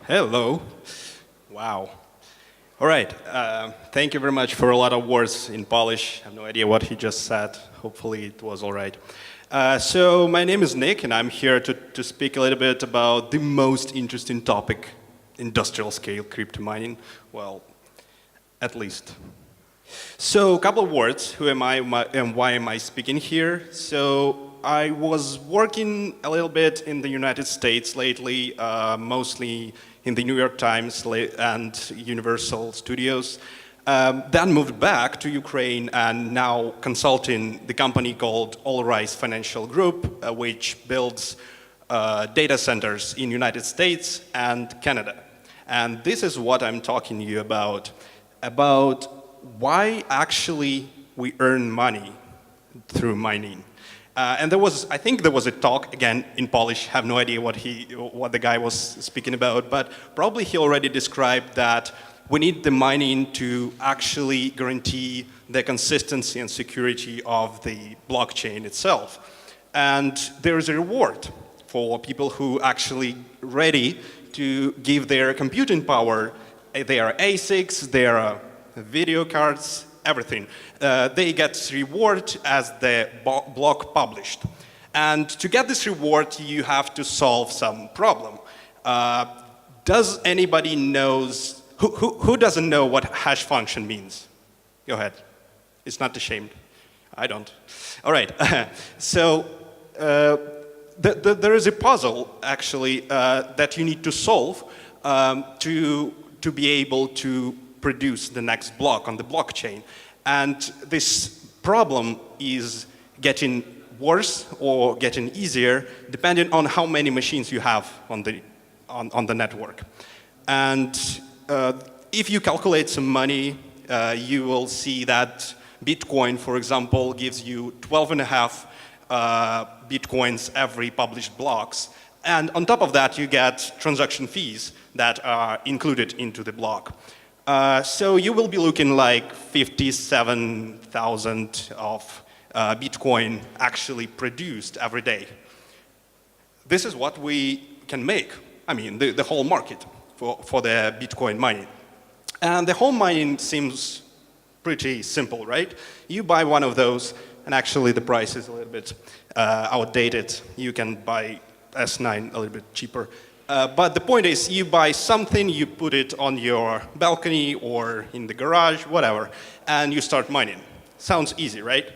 Hello. Wow. All right. Thank you very much for a lot of words in Polish. I have no idea what he just said. Hopefully it was all right. So my name is Nick, and I'm here to speak a little bit about the most interesting topic, industrial scale crypto mining. Well, at least. So a couple of words. Who am I and why am I speaking here? So I was working a little bit in the United States lately, mostly in the New York Times and Universal Studios. Then moved back to Ukraine and now consulting the company called All Rise Financial Group, which builds data centers in the United States and Canada. And this is what I'm talking to you about why actually we earn money through mining. And I think there was a talk, again, in Polish, have no idea what the guy was speaking about, but probably he already described that we need the mining to actually guarantee the consistency and security of the blockchain itself. And there is a reward for people who actually ready to give their computing power, their ASICs, their video cards, everything. They get reward as the block published. And to get this reward, you have to solve some problem. Does anybody knows, who doesn't know what hash function means? Go ahead. It's not ashamed. I don't. All right. So there is a puzzle, actually, that you need to solve to be able to produce the next block on the blockchain. And this problem is getting worse or getting easier depending on how many machines you have on the network. And if you calculate some money, you will see that Bitcoin, for example, gives you 12.5 Bitcoins every published blocks. And on top of that, you get transaction fees that are included into the block. So you will be looking like 57,000 of Bitcoin actually produced every day. This is what we can make. I mean, the whole market for the Bitcoin mining. And the whole mining seems pretty simple, right? You buy one of those, and actually the price is a little bit outdated. You can buy S9 a little bit cheaper. But the point is, you buy something, you put it on your balcony or in the garage, whatever, and you start mining. Sounds easy, right?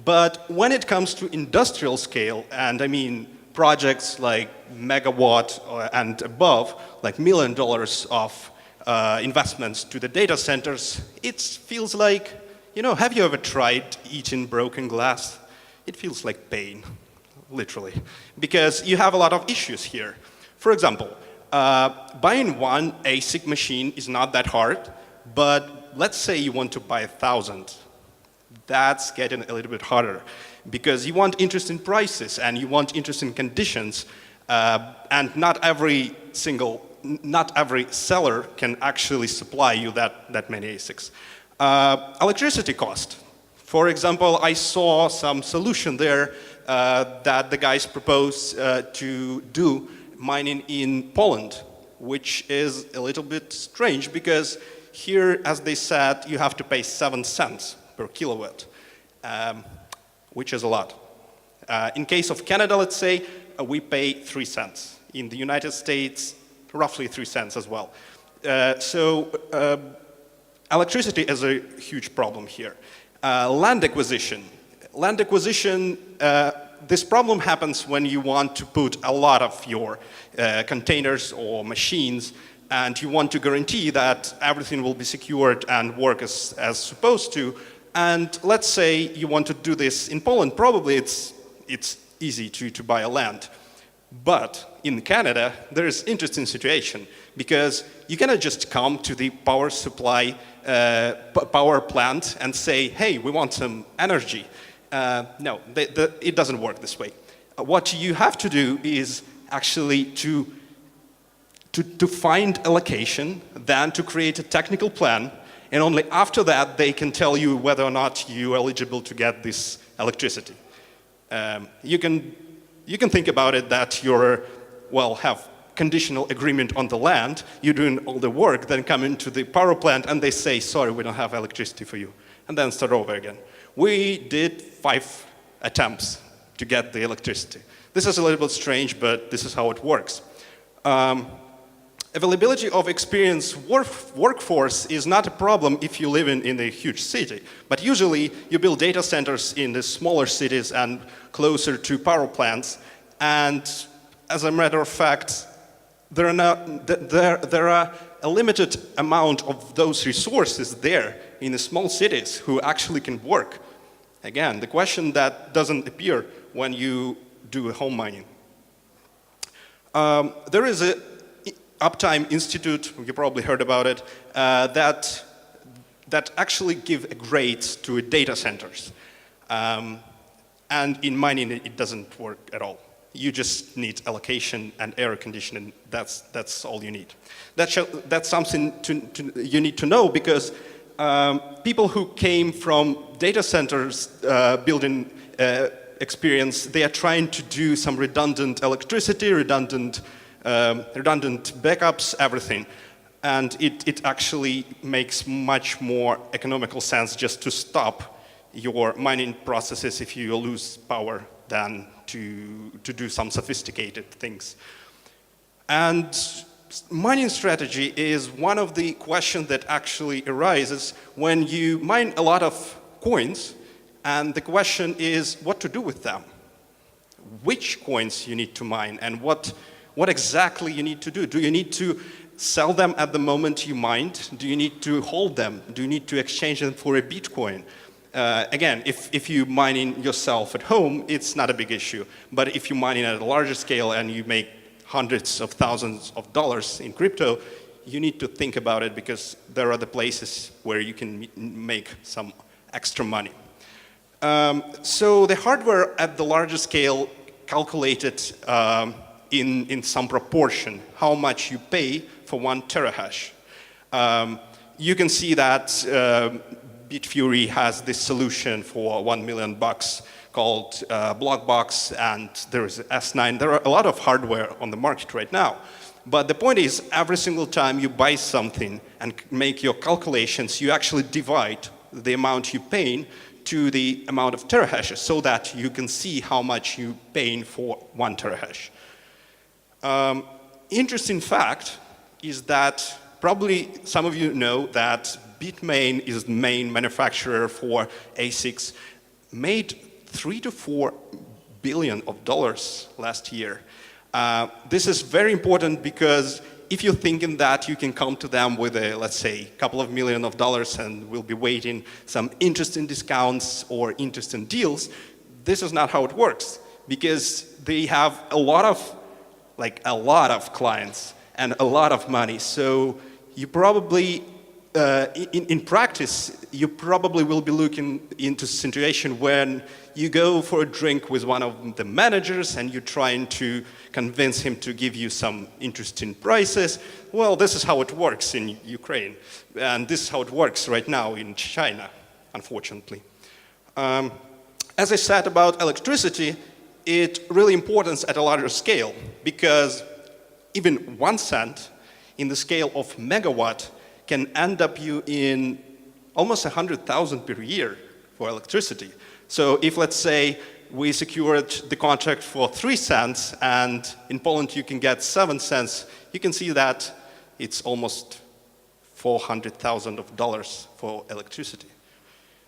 But when it comes to industrial scale, and I mean projects like megawatt and above, like $1 million of investments to the data centers, it feels like, have you ever tried eating broken glass? It feels like pain, literally, because you have a lot of issues here. For example, buying one ASIC machine is not that hard, but let's say you want to buy 1,000. That's getting a little bit harder because you want interesting prices and you want interesting conditions, and not every seller can actually supply you that many ASICs. Electricity cost. For example, I saw some solution there that the guys propose to do mining in Poland, which is a little bit strange because here, as they said, you have to pay 7 cents per kilowatt, which is a lot. In case of Canada, let's say, we pay 3 cents. In the United States, roughly 3 cents as well. So electricity is a huge problem here. Land acquisition. Land acquisition, this problem happens when you want to put a lot of your containers or machines and you want to guarantee that everything will be secured and work as supposed to. And let's say you want to do this in Poland, probably it's easy to buy a land. But in Canada, there is an interesting situation because you cannot just come to the power supply, power plant and say, hey, we want some energy. No, it doesn't work this way. What you have to do is actually to find a location, then to create a technical plan, and only after that they can tell you whether or not you're eligible to get this You can think about it that you're, well, have conditional agreement on the land, you're doing all the work, then come into the power plant and they say, sorry, we don't have electricity for you, and then start over again. We did 5 attempts to get the electricity. This is a little bit strange, but this is how it works. Availability of experienced workforce is not a problem if you live in a huge city. But usually you build data centers in the smaller cities and closer to power plants. And as a matter of fact, there are a limited amount of those resources there in the small cities who actually can work. Again, the question that doesn't appear when you do a home mining. There is a Uptime Institute, you probably heard about it, that actually give grades to data centers. And in mining, it doesn't work at all. You just need allocation and air conditioning. That's all you need. That's something you need to know, because people who came from data centers building experience, they are trying to do some redundant electricity, redundant backups, everything. And it actually makes much more economical sense just to stop your mining processes if you lose power than to do some sophisticated things. And mining strategy is one of the questions that actually arises when you mine a lot of coins, and the question is what to do with them. Which coins you need to mine, and what exactly you need to do. Do you need to sell them at the moment you mined? Do you need to hold them? Do you need to exchange them for a Bitcoin? Again, if you mining yourself at home, it's not a big issue. But if you're mining at a larger scale and you make hundreds of thousands of dollars in crypto, you need to think about it, because there are the places where you can make some extra money. So the hardware at the larger scale calculated in some proportion how much you pay for 1 terahash. You can see that Bitfury has this solution for $1 million called Blockbox, and there is S9. There are a lot of hardware on the market right now. But the point is, every single time you buy something and make your calculations, you actually divide the amount you're paying to the amount of terahashes, so that you can see how much you're paying for 1 terahash. Interesting fact is that probably some of you know that Bitmain is the main manufacturer for ASICs, made $3 to $4 billion last year. This is very important, because if you're thinking that you can come to them with a, let's say, couple of $1 million and we'll be waiting some interesting discounts or interesting deals, this is not how it works, because they have a lot of clients and a lot of money. So you probably, in practice, you probably will be looking into a situation when you go for a drink with one of the managers and you're trying to convince him to give you some interesting prices. Well, this is how it works in Ukraine. And this is how it works right now in China, unfortunately. As I said about electricity, it's really important at a larger scale, because even 1 cent in the scale of megawatt can end up you in almost 100,000 per year for electricity. So if, let's say, we secured the contract for 3 cents, and in Poland you can get 7 cents, you can see that it's almost $400,000 for electricity.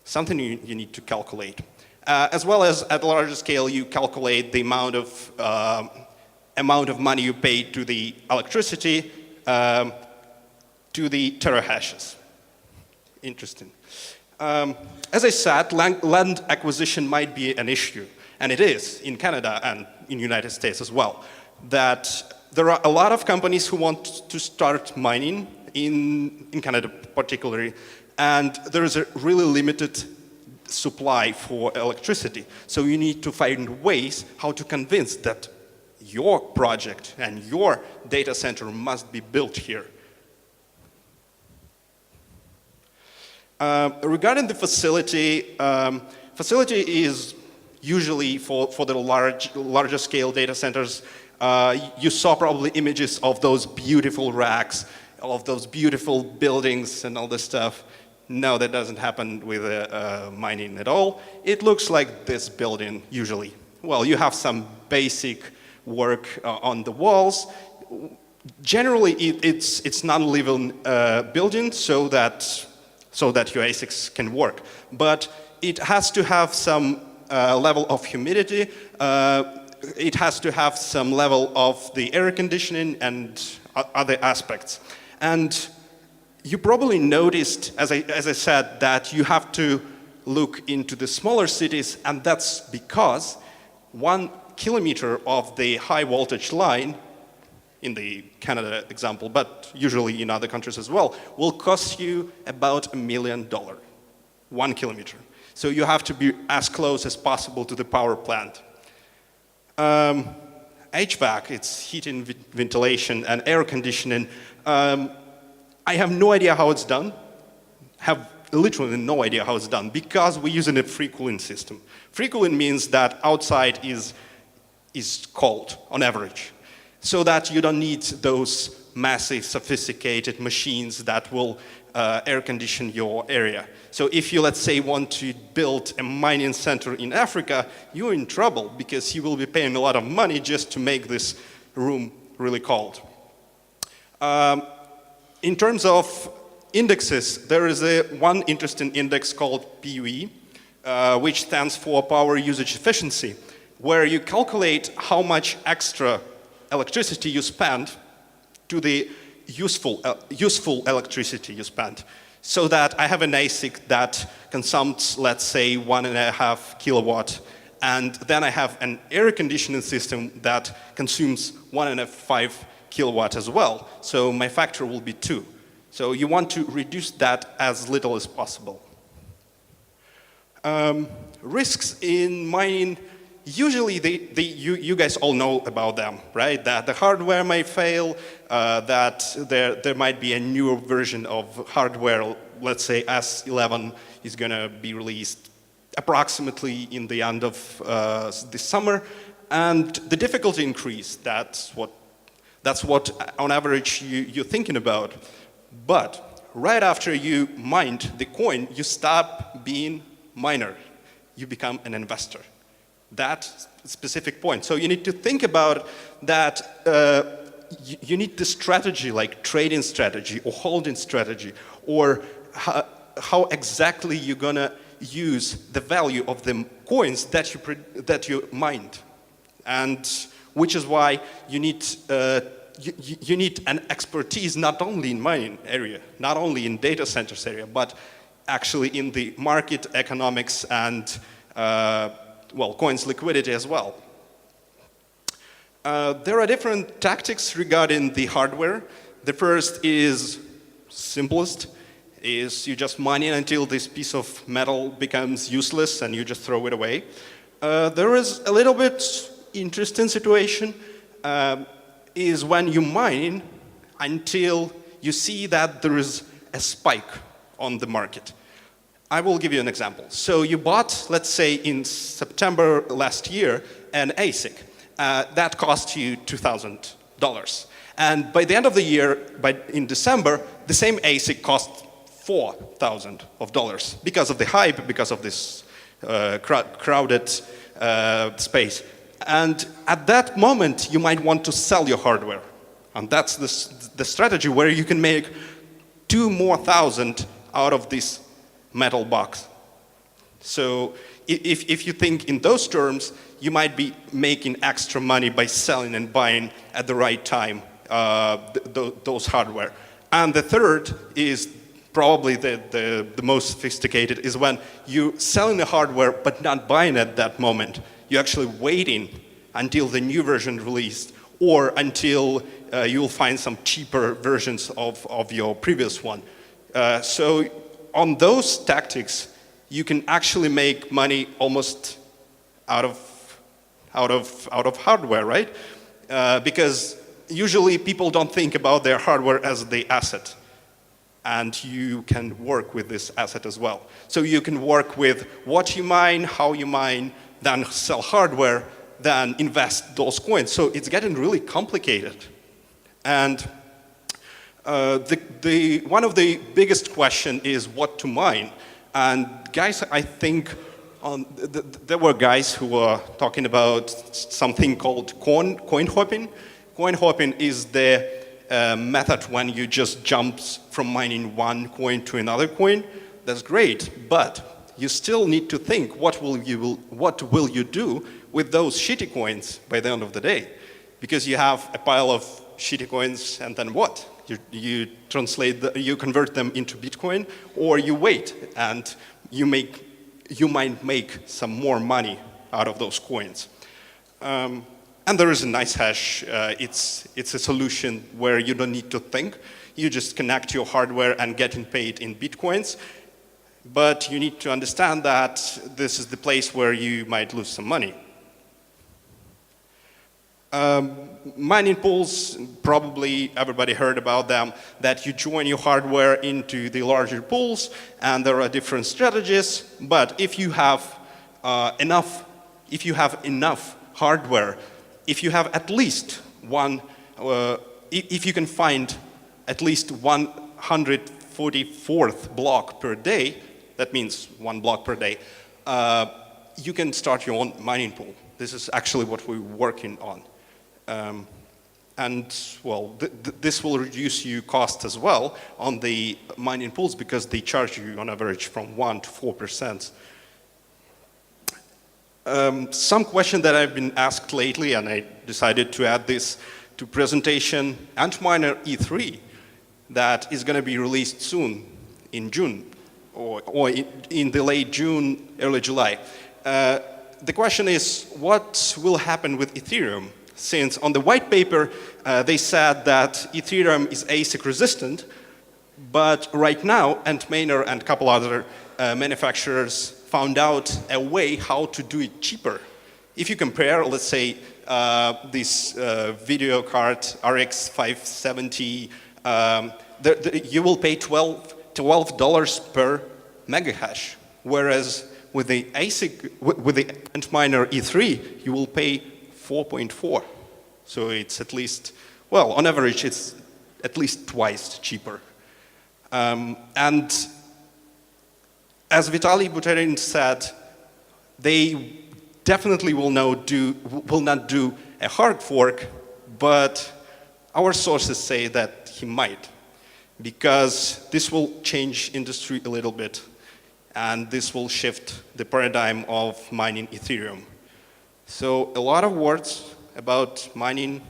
Something you need to calculate. As well as at a larger scale, you calculate the amount of money you pay to the electricity to the terahashes. Interesting. As I said, land acquisition might be an issue, and it is in Canada and in the United States as well. That there are a lot of companies who want to start mining in Canada particularly, and there is a really limited supply for electricity. So you need to find ways how to convince that your project and your data center must be built here. Regarding the facility, facility is usually for the larger scale data centers You saw probably images of those beautiful racks, of those beautiful buildings and all this stuff. No, that doesn't happen with mining at all. It looks like this building usually. Well, you have some basic work on the walls. Generally, it's non-living building so that your ASICs can work. But it has to have some level of humidity. It has to have some level of the air conditioning and other aspects. And you probably noticed, as I said, that you have to look into the smaller cities, and that's because 1 kilometer of the high voltage line, in the Canada example, but usually in other countries as well, will cost you about $1 million, 1 kilometer. So you have to be as close as possible to the power plant. HVAC, it's heating, ventilation, and air conditioning. I have no idea how it's done. Have literally no idea how it's done because we're using a free cooling system. Free cooling means that outside is cold on average, so that you don't need those massive, sophisticated machines that will air condition your area. So if you, let's say, want to build a mining center in Africa, you're in trouble because you will be paying a lot of money just to make this room really cold. In terms of indexes, there is one interesting index called PUE, which stands for Power Usage Efficiency, where you calculate how much extra electricity you spend to the useful electricity you spend. So that I have an ASIC that consumes, let's say, 1.5 kilowatt, and then I have an air conditioning system that consumes 1.5 kilowatt as well. So my factor will be 2. So you want to reduce that as little as possible. Risks in mining, usually you guys all know about them, right? That the hardware might fail, that there might be a newer version of hardware, let's say S11 is going to be released approximately in the end of this summer, and the difficulty increase, that's what on average you're thinking about. But right after you mined the coin, you stop being miner, you become an investor. That specific point. So you need to think about that. You need the strategy, like trading strategy or holding strategy, or how exactly you're gonna use the value of the coins that you mined, and which is why you need an expertise not only in mining area, not only in data centers area, but actually in the market economics and well, coins liquidity as well. There are different tactics regarding the hardware. The first is simplest, is you just mine it until this piece of metal becomes useless and you just throw it away. There is a little bit interesting situation, is when you mine until you see that there is a spike on the market. I will give you an example. So you bought, let's say in September last year, an ASIC. That cost you $2,000. And by the end of the year, in December, the same ASIC cost $4,000 because of the hype, because of this crowded space. And at that moment, you might want to sell your hardware. And that's the strategy where you can make $2,000 more out of this metal box. So if you think in those terms, you might be making extra money by selling and buying at the right time those hardware. And the third is probably the most sophisticated, is when you're selling the hardware but not buying at that moment. You're actually waiting until the new version released, or until you'll find some cheaper versions of your previous one. So on those tactics, you can actually make money almost out of hardware, right? Because usually people don't think about their hardware as the asset, and you can work with this asset as well. So you can work with what you mine, how you mine, then sell hardware, then invest those coins. So it's getting really complicated. And one of the biggest question is what to mine. And guys, I think there were guys who were talking about something called coin hopping. Coin hopping is the method when you just jump from mining one coin to another coin. That's great, but you still need to think what will you do with those shitty coins by the end of the day? Because you have a pile of shitty coins, and then what? You you convert them into Bitcoin, or you wait and you might make some more money out of those coins. And there is a nice hash. It's a solution where you don't need to think. You just connect your hardware and getting paid in Bitcoins. But you need to understand that this is the place where you might lose some money. Mining pools, probably everybody heard about them, that you join your hardware into the larger pools, and there are different strategies. But if you have enough hardware, if you have at least one, if you can find at least 144th block per day, that means 1 block per day, you can start your own mining pool. This is actually what we're working on. And well, this will reduce your cost as well on the mining pools because they charge you on average from 1% to 4%. Some question that I've been asked lately, and I decided to add this to presentation, Antminer E3 that is going to be released soon in June or in the late June, early July. The question is, what will happen with Ethereum? Since on the white paper, they said that Ethereum is ASIC resistant, but right now, Antminer and a couple other manufacturers found out a way how to do it cheaper. If you compare, let's say, this video card RX 570, you will pay $12 per megahash, whereas with the ASIC, with the Antminer E3, you will pay 4.4. So it's at least, well, on average, it's at least twice cheaper. And as Vitaly Buterin said, they definitely will not do a hard fork, but our sources say that he might, because this will change industry a little bit, and this will shift the paradigm of mining Ethereum. So a lot of words about mining,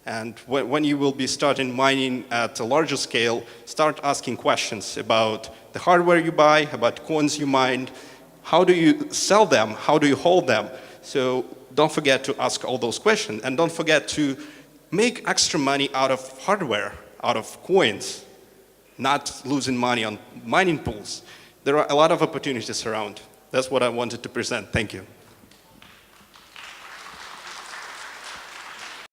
and when you will be starting mining at a larger scale, start asking questions about the hardware you buy, about coins you mine, how do you sell them, how do you hold them. So don't forget to ask all those questions, and don't forget to make extra money out of hardware, out of coins, not losing money on mining pools. There are a lot of opportunities around. That's what I wanted to present. Thank you.